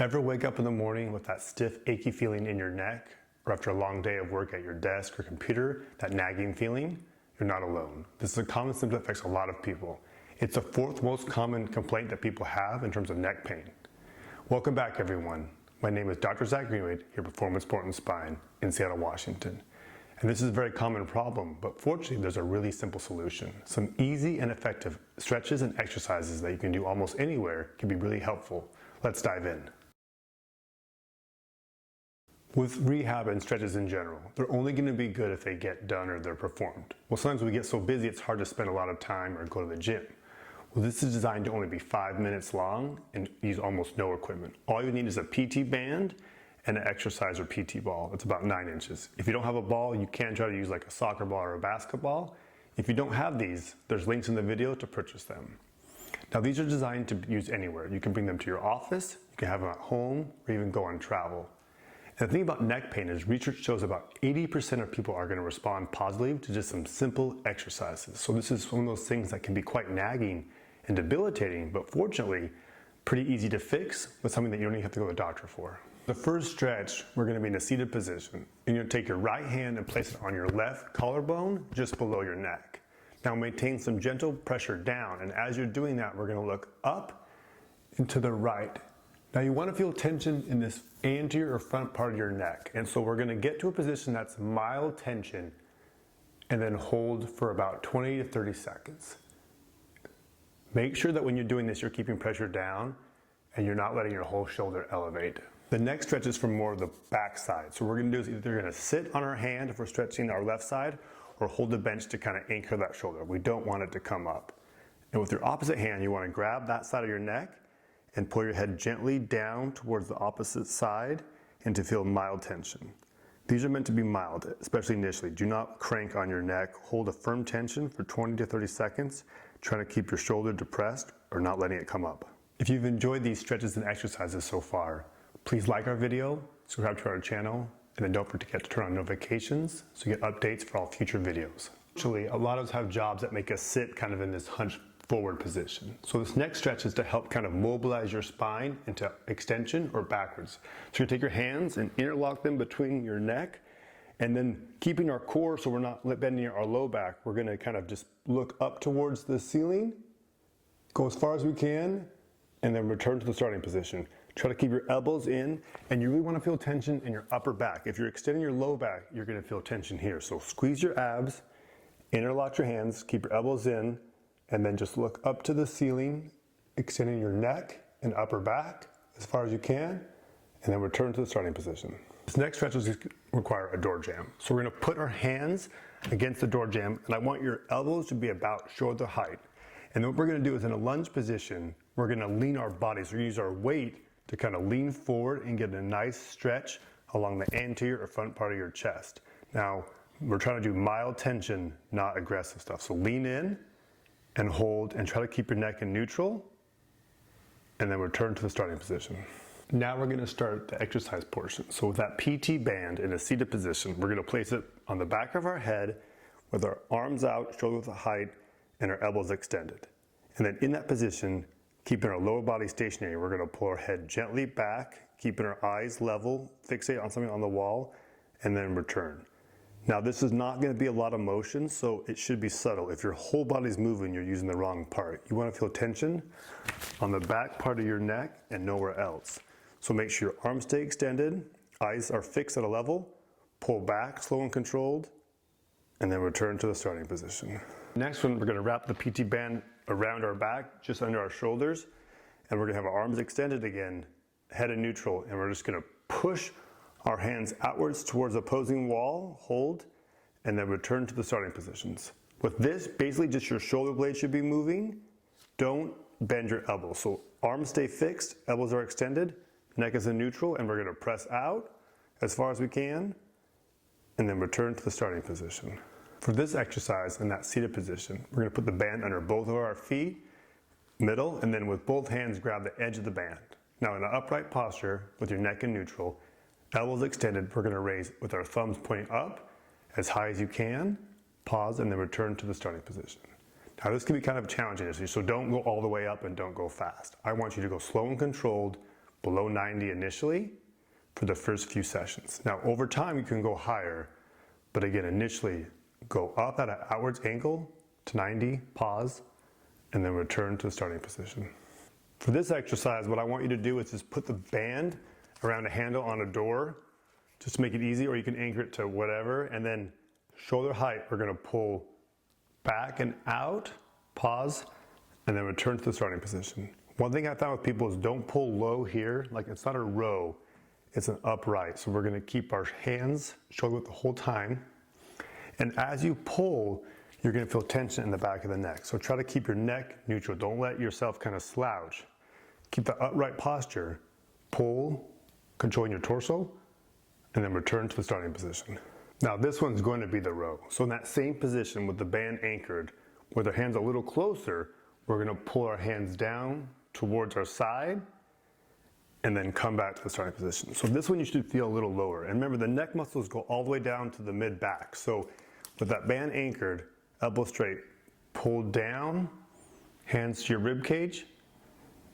Ever wake up in the morning with that stiff, achy feeling in your neck? Or after a long day of work at your desk or computer, that nagging feeling? You're not alone. This is a common symptom that affects a lot of people. It's the fourth most common complaint that people have in terms of neck pain. Welcome back, everyone. My name is Dr. Zach Greenwade here at Performance Sport and Spine in Seattle, Washington. And this is a very common problem, but fortunately there's a really simple solution. Some easy and effective stretches and exercises that you can do almost anywhere can be really helpful. Let's dive in. With rehab and stretches in general, they're only going to be good if they get done or they're performed. Well, sometimes we get so busy it's hard to spend a lot of time or go to the gym. Well, this is designed to only be 5 minutes long and use almost no equipment. All you need is a PT band and an exercise or PT ball. It's about 9 inches. If you don't have a ball, you can try to use like a soccer ball or a basketball. If you don't have these, there's links in the video to purchase them. Now, these are designed to use anywhere. You can bring them to your office, you can have them at home, or even go on travel. And the thing about neck pain is research shows about 80% of people are going to respond positively to just some simple exercises. So this is one of those things that can be quite nagging and debilitating, but fortunately, pretty easy to fix with something that you don't even have to go to the doctor for. The first stretch, we're going to be in a seated position. And you're going to take your right hand and place it on your left collarbone, just below your neck. Now maintain some gentle pressure down, and as you're doing that, we're going to look up and to the right. Now you want to feel tension in this anterior or front part of your neck. And so we're going to get to a position that's mild tension and then hold for about 20 to 30 seconds. Make sure that when you're doing this, you're keeping pressure down and you're not letting your whole shoulder elevate. The next stretch is from more of the back side. So what we're going to do is either going to sit on our hand if we're stretching our left side or hold the bench to kind of anchor that shoulder. We don't want it to come up. And with your opposite hand, you want to grab that side of your neck and pull your head gently down towards the opposite side and to feel mild tension. These are meant to be mild, especially initially. Do not crank on your neck. Hold a firm tension for 20 to 30 seconds, trying to keep your shoulder depressed or not letting it come up. If you've enjoyed these stretches and exercises so far, please like our video, subscribe to our channel, and then don't forget to turn on notifications so you get updates for all future videos. Actually, a lot of us have jobs that make us sit kind of in this hunched forward position. So this next stretch is to help kind of mobilize your spine into extension or backwards. So you take your hands and interlock them between your neck, and then keeping our core so we're not bending our low back, we're going to kind of just look up towards the ceiling, go as far as we can, and then return to the starting position. Try to keep your elbows in, and you really want to feel tension in your upper back. If you're extending your low back, you're going to feel tension here. So squeeze your abs, interlock your hands, keep your elbows in, and then just look up to the ceiling, extending your neck and upper back as far as you can, and then return to the starting position. This next stretch will require a door jamb. So we're going to put our hands against the door jamb, and I want your elbows to be about shoulder height. And then what we're going to do is in a lunge position, we're going to lean our bodies. So we use our weight to kind of lean forward and get a nice stretch along the anterior or front part of your chest. Now, we're trying to do mild tension, not aggressive stuff. So lean in and hold and try to keep your neck in neutral, and then return to the starting position. Now we're going to start the exercise portion. So with that PT band in a seated position, we're going to place it on the back of our head with our arms out, shoulder width height, and our elbows extended. And then in that position, keeping our lower body stationary, we're going to pull our head gently back, keeping our eyes level, fixate on something on the wall, and then return. Now this is not going to be a lot of motion, so it should be subtle. If your whole body's moving, you're using the wrong part. You want to feel tension on the back part of your neck and nowhere else. So make sure your arms stay extended, eyes are fixed at a level, pull back slow and controlled, and then return to the starting position. Next one, we're going to wrap the PT band around our back, just under our shoulders, and we're going to have our arms extended again, head in neutral, and we're just going to push our hands outwards towards the opposing wall, hold, and then return to the starting positions. With this, basically just your shoulder blades should be moving. Don't bend your elbows. So arms stay fixed, elbows are extended, neck is in neutral, and we're going to press out as far as we can, and then return to the starting position. For this exercise in that seated position, we're going to put the band under both of our feet, middle, and then with both hands grab the edge of the band. Now in an upright posture with your neck in neutral, elbows extended, we're going to raise with our thumbs pointing up as high as you can, pause, and then return to the starting position. Now this can be kind of challenging, so don't go all the way up and don't go fast. I want you to go slow and controlled, below 90 initially for the first few sessions. Now, over time, you can go higher, but again, initially, go up at an outwards angle to 90, pause, and then return to the starting position. For this exercise, what I want you to do is just put the band around a handle on a door, just to make it easy, or you can anchor it to whatever, and then shoulder height, we're gonna pull back and out, pause, and then return to the starting position. One thing I found with people is don't pull low here, like it's not a row, it's an upright. So we're gonna keep our hands shoulder width the whole time. And as you pull, you're gonna feel tension in the back of the neck. So try to keep your neck neutral. Don't let yourself kind of slouch. Keep the upright posture. Pull, controlling your torso, and then return to the starting position. Now this one's going to be the row. So in that same position with the band anchored, with our hands a little closer, we're gonna pull our hands down towards our side, and then come back to the starting position. So this one you should feel a little lower. And remember, the neck muscles go all the way down to the mid back. So with that band anchored, elbow straight, pull down, hands to your rib cage,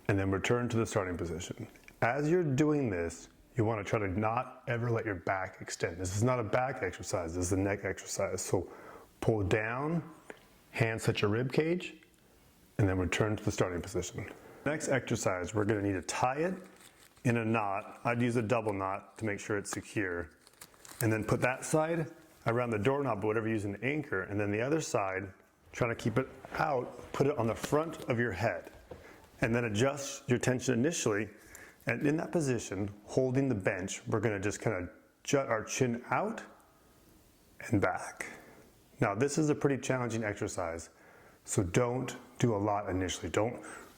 and then return to the starting position. As you're doing this, you want to try to not ever let your back extend. This is not a back exercise, this is a neck exercise. So pull down, hands touch your rib cage, and then return to the starting position. Next exercise, we're going to need to tie it in a knot. I'd use a double knot to make sure it's secure. And then put that side around the doorknob, whatever you use an anchor, and then the other side, trying to keep it out, put it on the front of your head. And then adjust your tension initially. And in that position, holding the bench, we're gonna just kind of jut our chin out and back. Now this is a pretty challenging exercise, so don't do a lot initially. Don't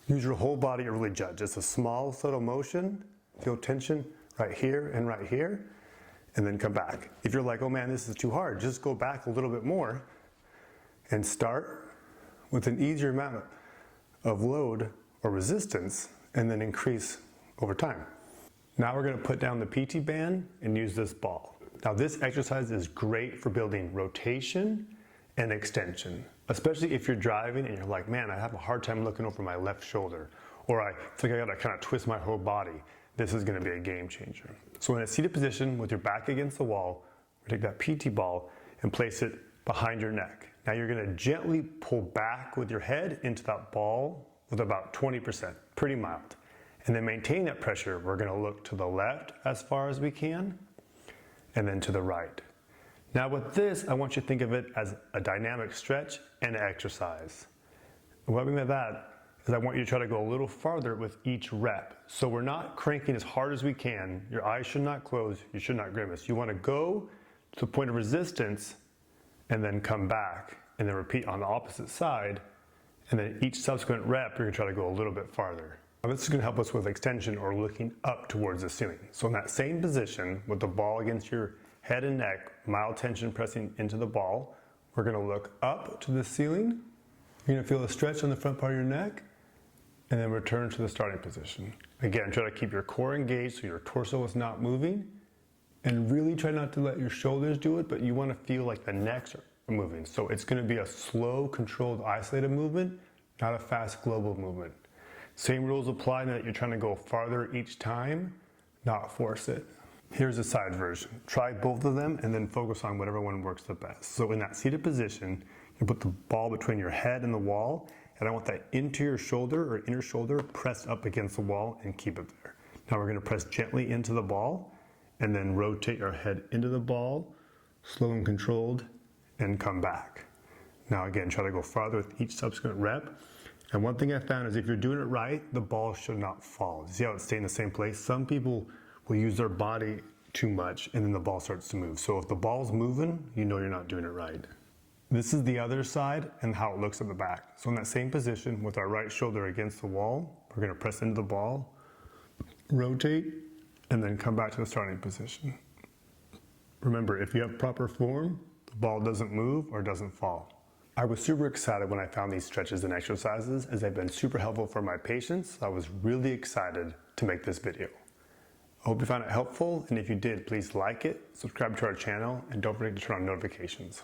use your whole body or really jut. Just a small, subtle motion, feel tension right here, and then come back. If you're like, oh man, this is too hard, just go back a little bit more and start with an easier amount of load or resistance, and then increase over time. Now we're gonna put down the PT band and use this ball. Now this exercise is great for building rotation and extension, especially if you're driving and you're like, man, I have a hard time looking over my left shoulder, or I feel like I gotta kind of twist my whole body. This is gonna be a game changer. So in a seated position with your back against the wall, we take that PT ball and place it behind your neck. Now you're gonna gently pull back with your head into that ball with about 20%, pretty mild. And then maintain that pressure. We're gonna look to the left as far as we can, and then to the right. Now with this, I want you to think of it as a dynamic stretch and exercise. And what I mean by that is I want you to try to go a little farther with each rep. So we're not cranking as hard as we can. Your eyes should not close, you should not grimace. You wanna go to the point of resistance and then come back and then repeat on the opposite side. And then each subsequent rep, you're gonna try to go a little bit farther. Now this is gonna help us with extension or looking up towards the ceiling. So in that same position with the ball against your head and neck, mild tension pressing into the ball, we're gonna look up to the ceiling. You're gonna feel a stretch on the front part of your neck, and then return to the starting position. Again, try to keep your core engaged so your torso is not moving, and really try not to let your shoulders do it, but you wanna feel like the necks are moving. So it's gonna be a slow, controlled, isolated movement, not a fast global movement. Same rules apply in that you're trying to go farther each time, not force it. Here's a side version. Try both of them and then focus on whatever one works the best. So in that seated position, you put the ball between your head and the wall, and I want that interior shoulder or inner shoulder pressed up against the wall and keep it there. Now we're gonna press gently into the ball and then rotate our head into the ball, slow and controlled, and come back. Now again, try to go farther with each subsequent rep. And one thing I found is if you're doing it right, the ball should not fall. See how it's staying in the same place? Some people will use their body too much and then the ball starts to move. So if the ball's moving, you know you're not doing it right. This is the other side and how it looks at the back. So in that same position with our right shoulder against the wall, we're gonna press into the ball, rotate, and then come back to the starting position. Remember, if you have proper form, the ball doesn't move or doesn't fall. I was super excited when I found these stretches and exercises as they've been super helpful for my patients. I was really excited to make this video. I hope you found it helpful, and if you did, please like it, subscribe to our channel, and don't forget to turn on notifications.